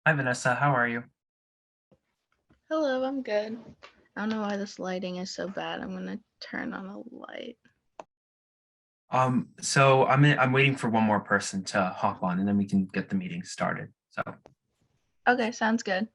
Hi Vanessa, how are you? Hello, I'm good. I don't know why this lighting is so bad. I'm gonna turn on a light. I'm waiting for one more person to hop on and then we can get the meeting started. Okay, sounds good.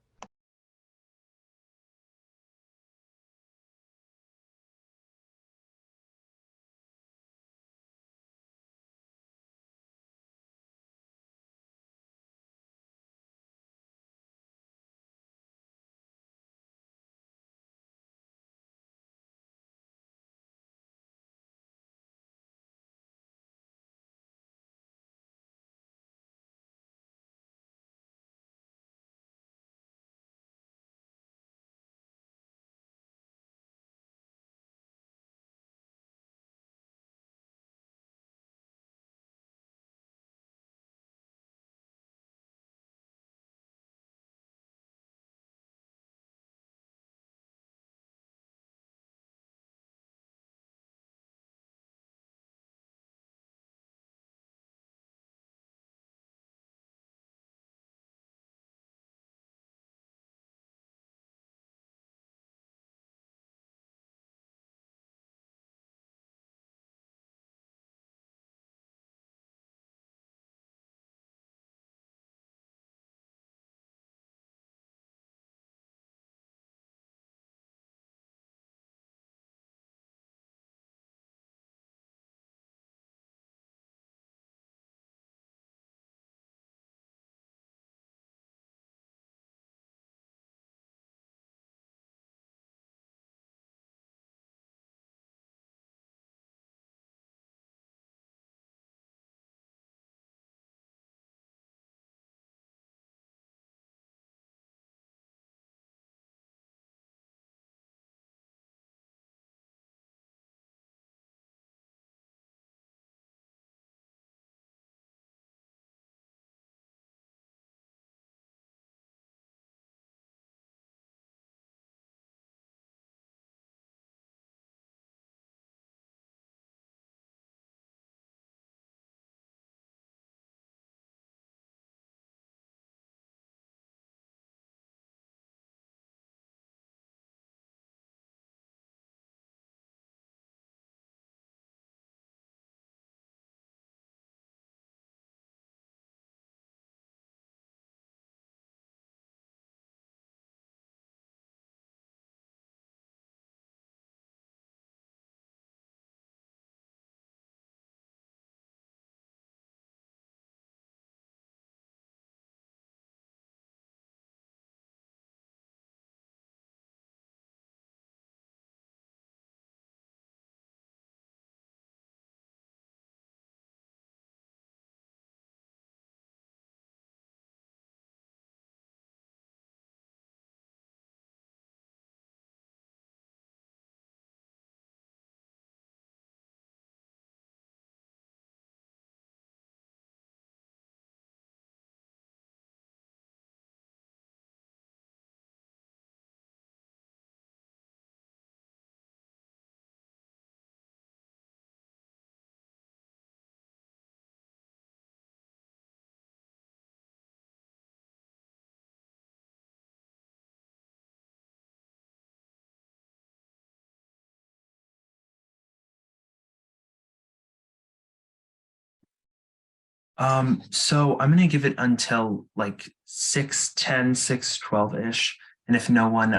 so I'm gonna give it until like 6:10, 6:12-ish. And if no one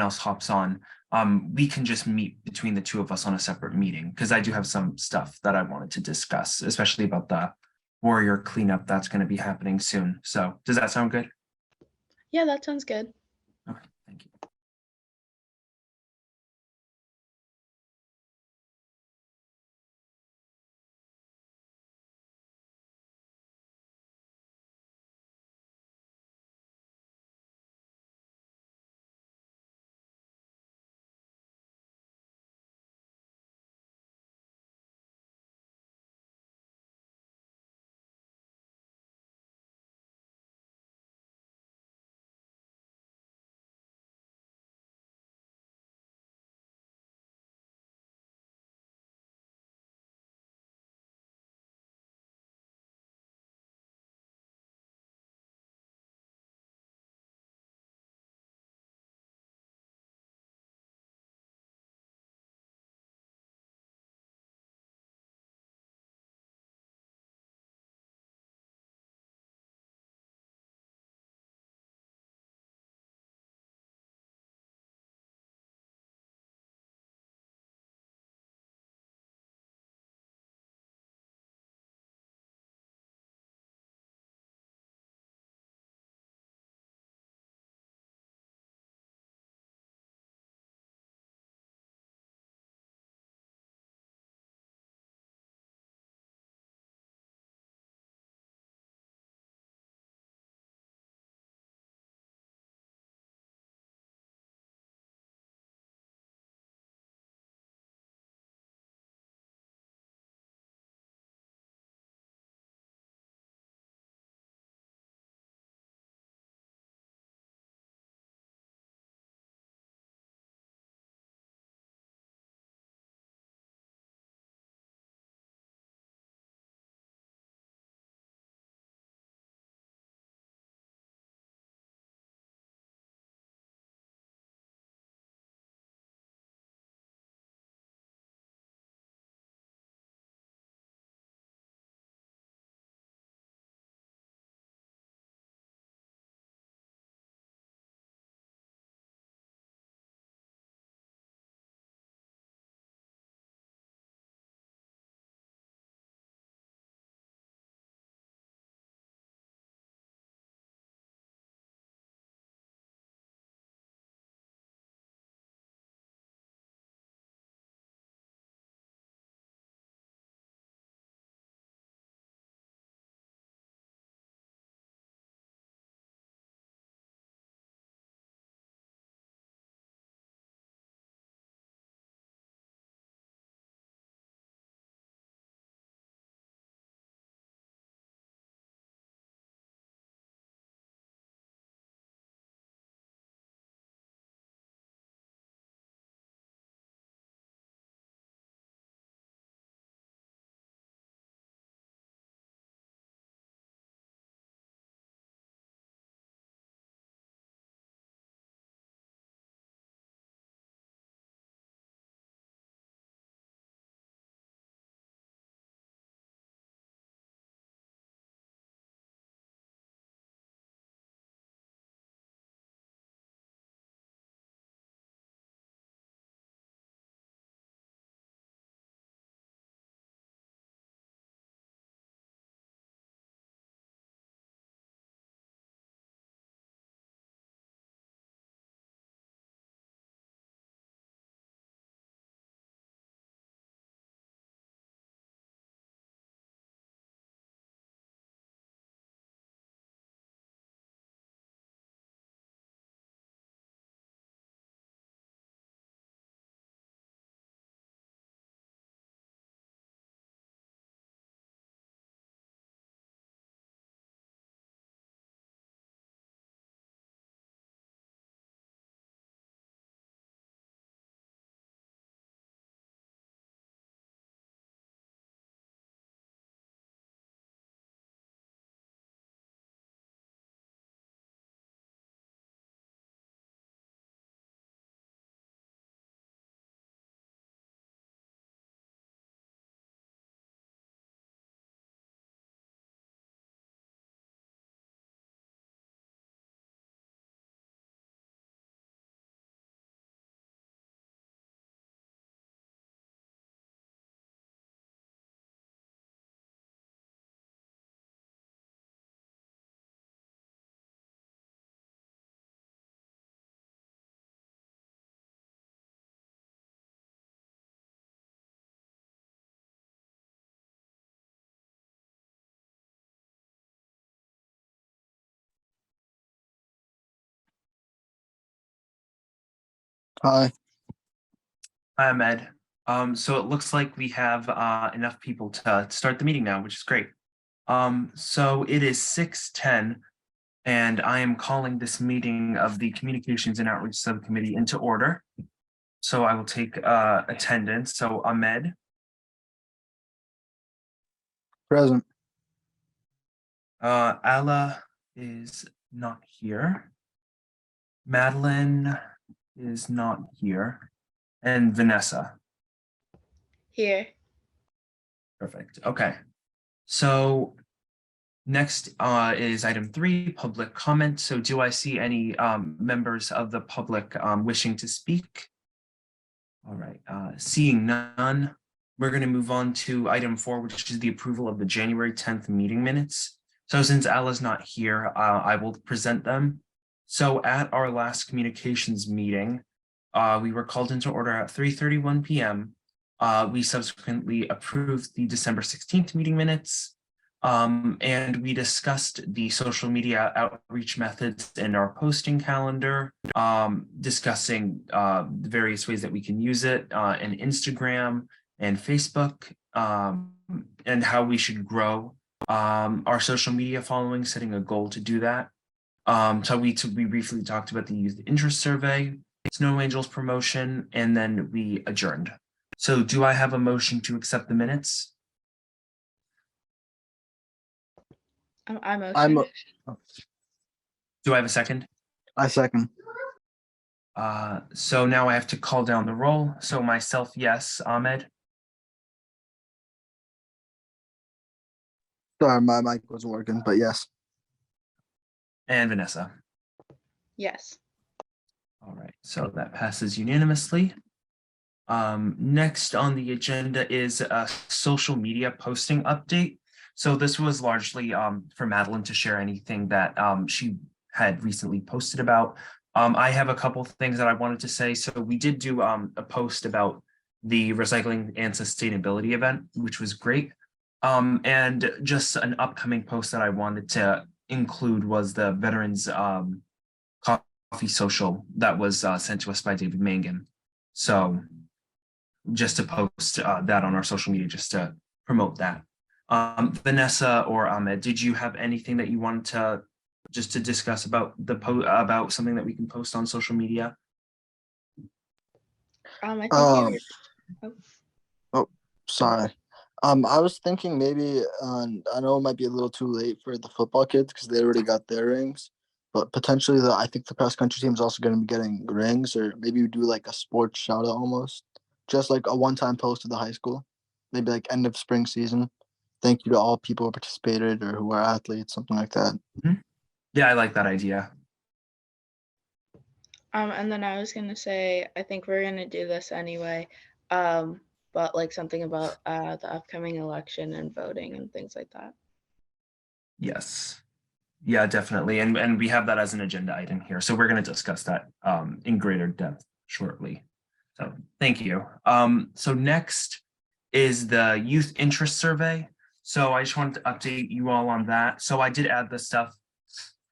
else hops on, we can just meet between the two of us on a separate meeting because I do have some stuff that I wanted to discuss, especially about the warrior cleanup that's going to be happening soon. So does that sound good? Yeah, that sounds good. Okay, thank you. Hi. Hi, Ahmed. So it looks like we have enough people to start the meeting now, which is great. So it is 6:10, and I am calling this meeting of the Communications and Outreach Subcommittee into order. So I will take attendance. So Ahmed, Present. Ala is not here. Madeline is not here. And Vanessa. Here. Perfect. Okay. So next is item 3, public comment. So do I see any members of the public wishing to speak? All right, seeing none, we're going to move on to item 4, which is the approval of the January 10th meeting minutes. So since Ala's not here, I will present them. So at our last communications meeting, we were called into order at 3:31 p.m. We subsequently approved the December 16th meeting minutes. And we discussed the social media outreach methods in our posting calendar, discussing the various ways that we can use it in Instagram and Facebook, and how we should grow our social media following, setting a goal to do that. So we briefly talked about the youth interest survey, Snow Angels promotion, and then we adjourned. So do I have a motion to accept the minutes? I motion. Do I have a second? I second. So now I have to call down the roll. So myself, yes. Ahmed, Sorry, my mic wasn't working, but yes. and Vanessa. Yes. All right, so that passes unanimously. Next on the agenda is a social media posting update. So this was largely for Madeline to share anything that she had recently posted about. I have a couple things that I wanted to say. So we did do a post about the recycling and sustainability event, which was great. And just an upcoming post that I wanted to include was the Veterans Coffee Social that was sent to us by David Mangan. So just to post that on our social media, just to promote that. Vanessa or Ahmed, did you have anything that you wanted to just to discuss about the about something that we can post on social media? I think you were. Oh, sorry. I was thinking maybe I know it might be a little too late for the football kids because they already got their rings, but potentially I think the cross country team is also going to be getting rings, or maybe we do like a sports shout out almost, just like a one-time post to the high school, maybe like end of spring season. Thank you to all people who participated or who are athletes, something like that. Yeah, I like that idea. And then I was gonna say, I think we're gonna do this anyway. But like something about the upcoming election and voting and things like that. Yes. Yeah, definitely. And we have that as an agenda item here. So we're going to discuss that in greater depth shortly. So thank you. So next is the youth interest survey. So I just wanted to update you all on that. So I did add the stuff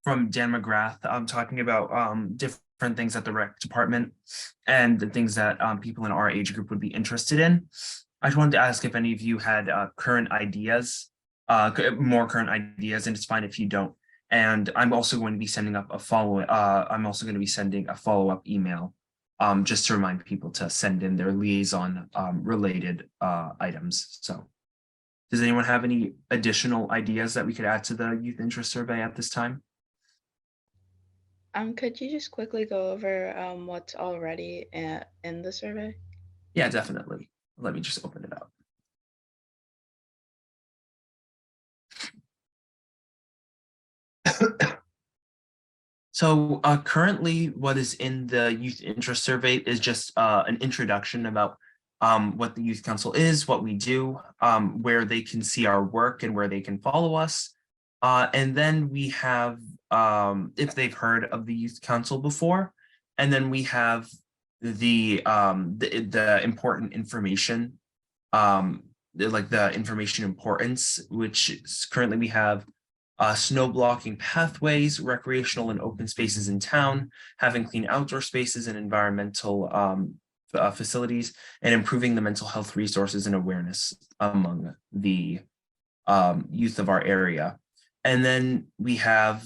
from Dan McGrath. I'm talking about different things at the rec department and the things that people in our age group would be interested in. I just wanted to ask if any of you had current ideas, more current ideas, and it's fine if you don't. And I'm also going to be sending up a I'm also going to be sending a follow-up email just to remind people to send in their liaison related items. So does anyone have any additional ideas that we could add to the youth interest survey at this time? Could you just quickly go over what's already in the survey? Yeah, definitely. Let me just open it up. So currently what is in the youth interest survey is just an introduction about what the Youth Council is, what we do, where they can see our work and where they can follow us. And then we have, if they've heard of the Youth Council before, and then we have the important information, like the information importance, which is currently we have snow blocking pathways, recreational and open spaces in town, having clean outdoor spaces and environmental facilities, and improving the mental health resources and awareness among the youth of our area. And then we have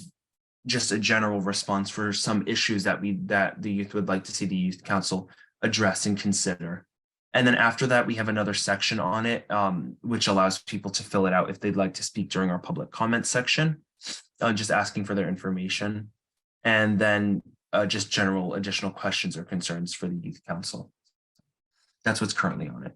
just a general response for some issues that the youth would like to see the youth council address and consider. And then after that, we have another section on it, which allows people to fill it out if they'd like to speak during our public comment section, just asking for their information. And then just general additional questions or concerns for the youth council. That's what's currently on it.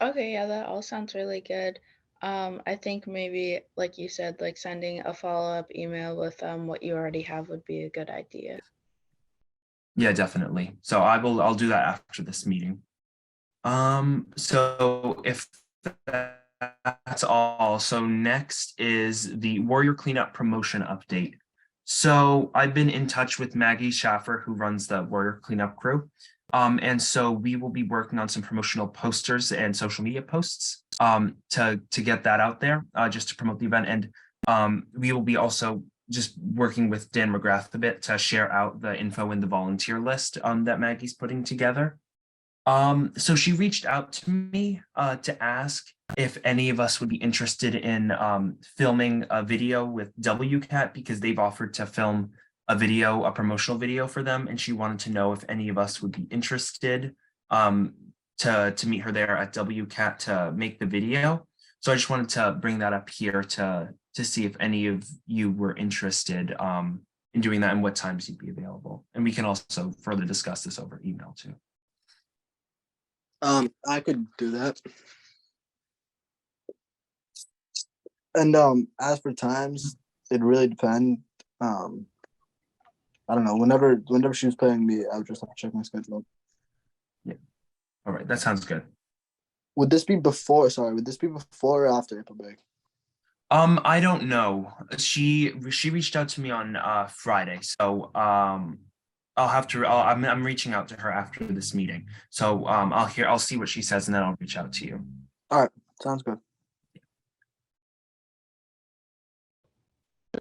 Okay, yeah, that all sounds really good. I think maybe, like you said, like sending a follow-up email with what you already have would be a good idea. Yeah, definitely. So I'll do that after this meeting. So if that's all, so next is the Warrior Cleanup promotion update. So I've been in touch with Maggie Schaffer, who runs the Warrior Cleanup crew. And so we will be working on some promotional posters and social media posts to get that out there, just to promote the event. And we will be also just working with Dan McGrath a bit to share out the info in the volunteer list that Maggie's putting together. So she reached out to me to ask if any of us would be interested in filming a video with WCAT, because they've offered to film a promotional video for them, and she wanted to know if any of us would be interested to meet her there at WCAT to make the video. So I just wanted to bring that up here to see if any of you were interested in doing that and what times you'd be available. And we can also further discuss this over email too. I could do that. And as for times, it really depends. I don't know. Whenever she was paying me, I would just have to check my schedule. Yeah. All right. That sounds good. Would this be before? Sorry, would this be before or after April break? I don't know. She reached out to me on Friday, so I'm reaching out to her after this meeting. So I'll see what she says, and then I'll reach out to you. All right, sounds good.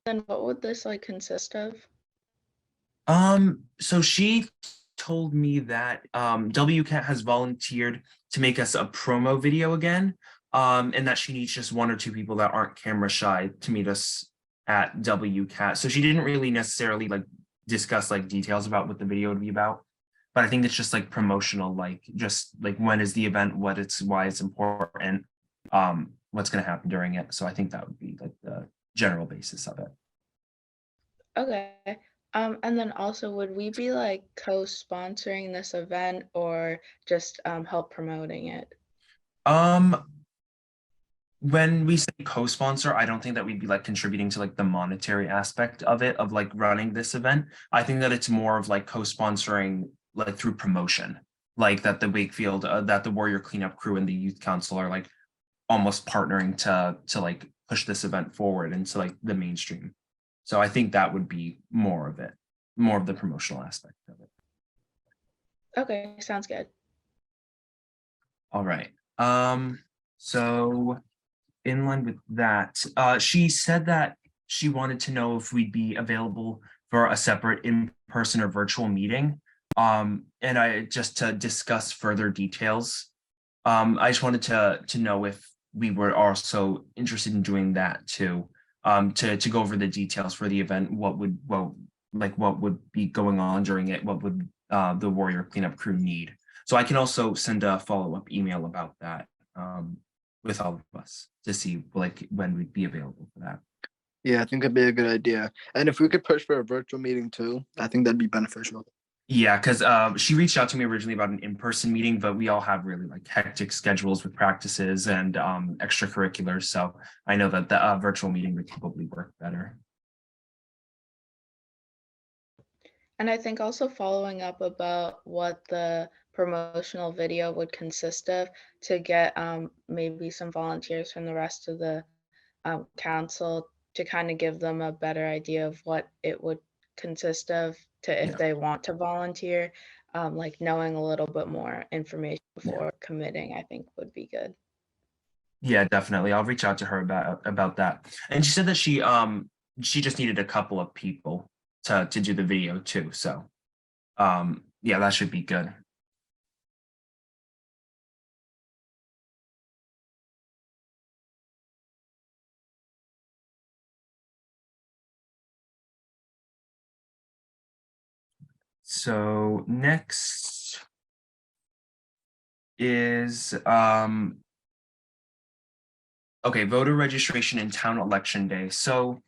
Then what would this like consist of? So she told me that WCAT has volunteered to make us a promo video again, and that she needs just one or two people that aren't camera shy to meet us at WCAT. So she didn't really necessarily like discuss like details about what the video would be about, but I think it's just like promotional, like just like when is the event, why it's important, what's going to happen during it. So I think that would be like the general basis of it. Okay. And then also, would we be like co-sponsoring this event or just help promoting it? When we say co-sponsor, I don't think that we'd be like contributing to like the monetary aspect of it, of like running this event. I think that it's more of like co-sponsoring like through promotion, like that the Wakefield, that the Warrior Cleanup crew and the Youth Council are like almost partnering to like push this event forward into like the mainstream. So I think that would be more of it, more of the promotional aspect of it. Okay, sounds good. All right. So in line with that, she said that she wanted to know if we'd be available for a separate in-person or virtual meeting. And I just to discuss further details. I just wanted to know if we were also interested in doing that too. To go over the details for the event, what would be going on during it, what would the Warrior Cleanup crew need. So I can also send a follow-up email about that with all of us to see like when we'd be available for that. Yeah, I think that'd be a good idea. And if we could push for a virtual meeting too, I think that'd be beneficial. Yeah, because she reached out to me originally about an in-person meeting, but we all have really like hectic schedules with practices and extracurriculars. So I know that the virtual meeting would probably work better. And I think also following up about what the promotional video would consist of to get maybe some volunteers from the rest of the council to kind of give them a better idea of what it would consist of to if they want to volunteer, like knowing a little bit more information before committing, I think would be good. Yeah, definitely. I'll reach out to her about that. And she said that she just needed a couple of people to do the video too. So yeah, that should be good. So next is okay, voter registration and town election day. So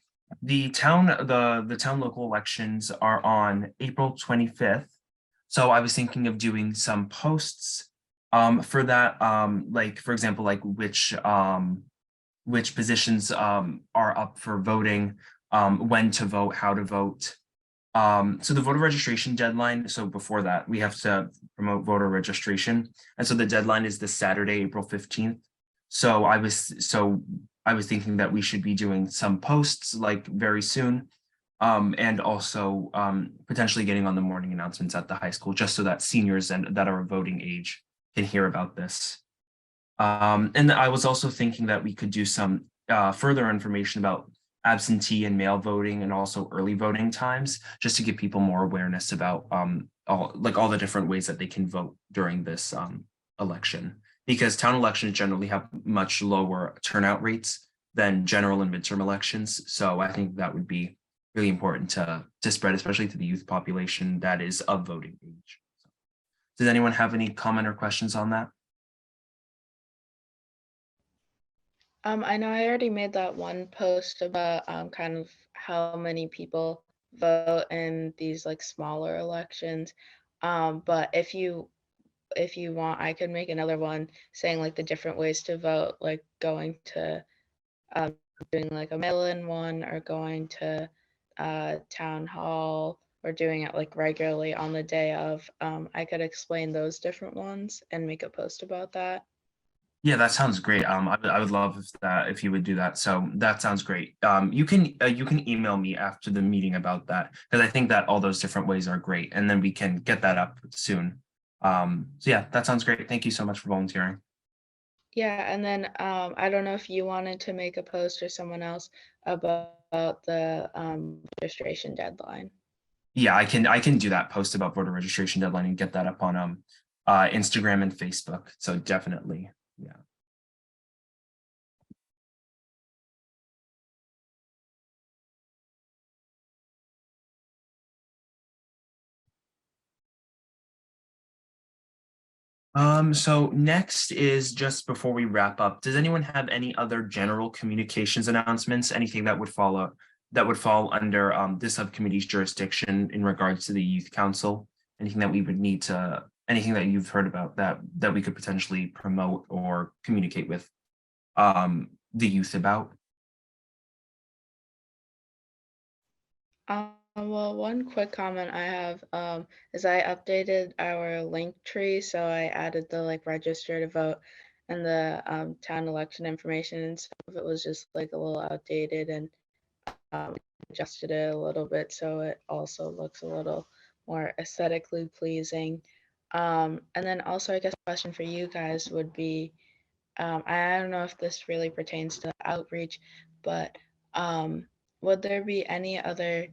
the town local elections are on April 25th. So I was thinking of doing some posts for that, like for example, like which positions are up for voting, when to vote, how to vote. So the voter registration deadline, so before that, we have to promote voter registration. And so the deadline is this Saturday, April 15th. So I was thinking that we should be doing some posts like very soon. And also potentially getting on the morning announcements at the high school, just so that seniors and that are of voting age can hear about this. And I was also thinking that we could do some further information about absentee and mail voting and also early voting times, just to give people more awareness about all the different ways that they can vote during this election. Because town elections generally have much lower turnout rates than general and midterm elections. So I think that would be really important to spread, especially to the youth population that is of voting age. Does anyone have any comment or questions on that? I know I already made that one post about kind of how many people vote in these like smaller elections. But if you want, I could make another one saying like the different ways to vote, like going to um, doing like a mail-in one or going to town hall or doing it like regularly on the day of. I could explain those different ones and make a post about that. Yeah, that sounds great. I would love if you would do that. So that sounds great. You can email me after the meeting about that, because I think that all those different ways are great, and then we can get that up soon. So yeah, that sounds great. Thank you so much for volunteering. Yeah, and then I don't know if you wanted to make a post or someone else about the registration deadline. Yeah, I can do that post about voter registration deadline and get that up on Instagram and Facebook. So definitely, yeah. So next is just before we wrap up, does anyone have any other general communications announcements, anything that would fall under this subcommittee's jurisdiction in regards to the youth council? Anything that we would need to, anything that you've heard about that we could potentially promote or communicate with the youth about? Well, one quick comment I have is I updated our link tree, so I added the like register to vote and the town election information, and some of it was just like a little outdated, and um, adjusted it a little bit so it also looks a little more aesthetically pleasing. And then also, I guess a question for you guys would be, I don't know if this really pertains to outreach, but um, would there be any other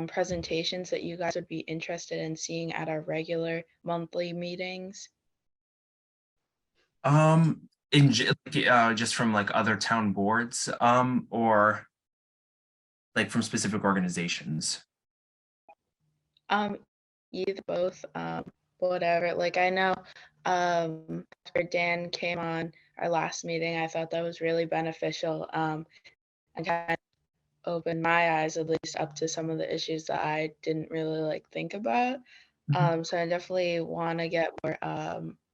presentations that you guys would be interested in seeing at our regular monthly meetings? Just from like other town boards, or like from specific organizations? Um, Either both, whatever. Like I know, after Dan came on our last meeting, I thought that was really beneficial. And kind of opened my eyes at least up to some of the issues that I didn't really like think about. Mhm. So I definitely want to get more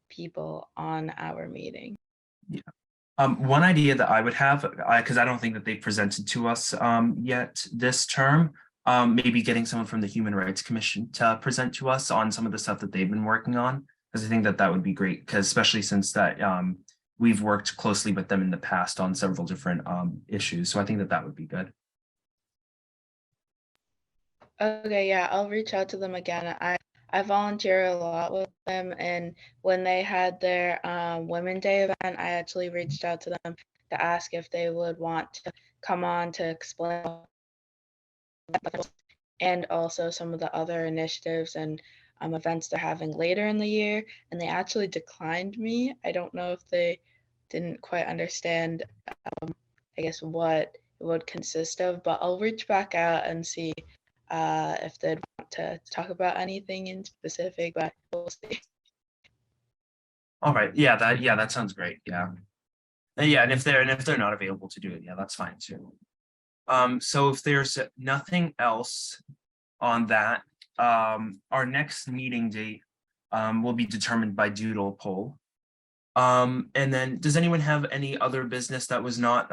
people on our meeting. Yeah. One idea that I would have, because I don't think that they presented to us yet this term, maybe getting someone from the Human Rights Commission to present to us on some of the stuff that they've been working on, because I think that that would be great, because especially since that we've worked closely with them in the past on several different issues. So I think that that would be good. Okay, yeah, I'll reach out to them again. I volunteer a lot with them, and when they had their Women Day event, I actually reached out to them to ask if they would want to come on to explain, and also some of the other initiatives and events they're having later in the year, and they actually declined me. I don't know if they didn't quite understand, I guess, what it would consist of, but I'll reach back out and see if they'd want to talk about anything in specific, but we'll see. All right, yeah, that sounds great, yeah. Yeah, and if they're not available to do it, yeah, that's fine too. So if there's nothing else on that, our next meeting date will be determined by doodle poll. And then does anyone have any other business that was not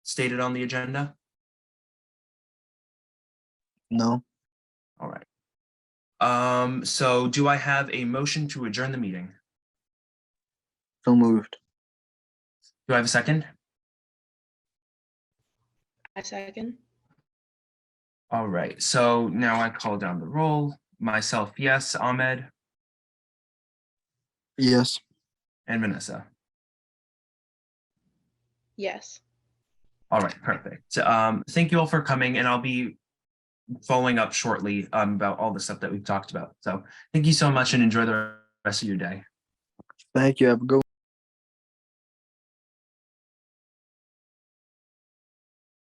stated on the agenda? No. All right. So do I have a motion to adjourn the meeting? So moved. Do I have a second? I second. All right, so now I call down the roll. Myself, yes. Ahmed Yes. and Vanessa. Yes. All right, perfect. Thank you all for coming, and I'll be following up shortly about all the stuff that we've talked about. So thank you so much and enjoy the rest of your day. Thank you. Have a good one.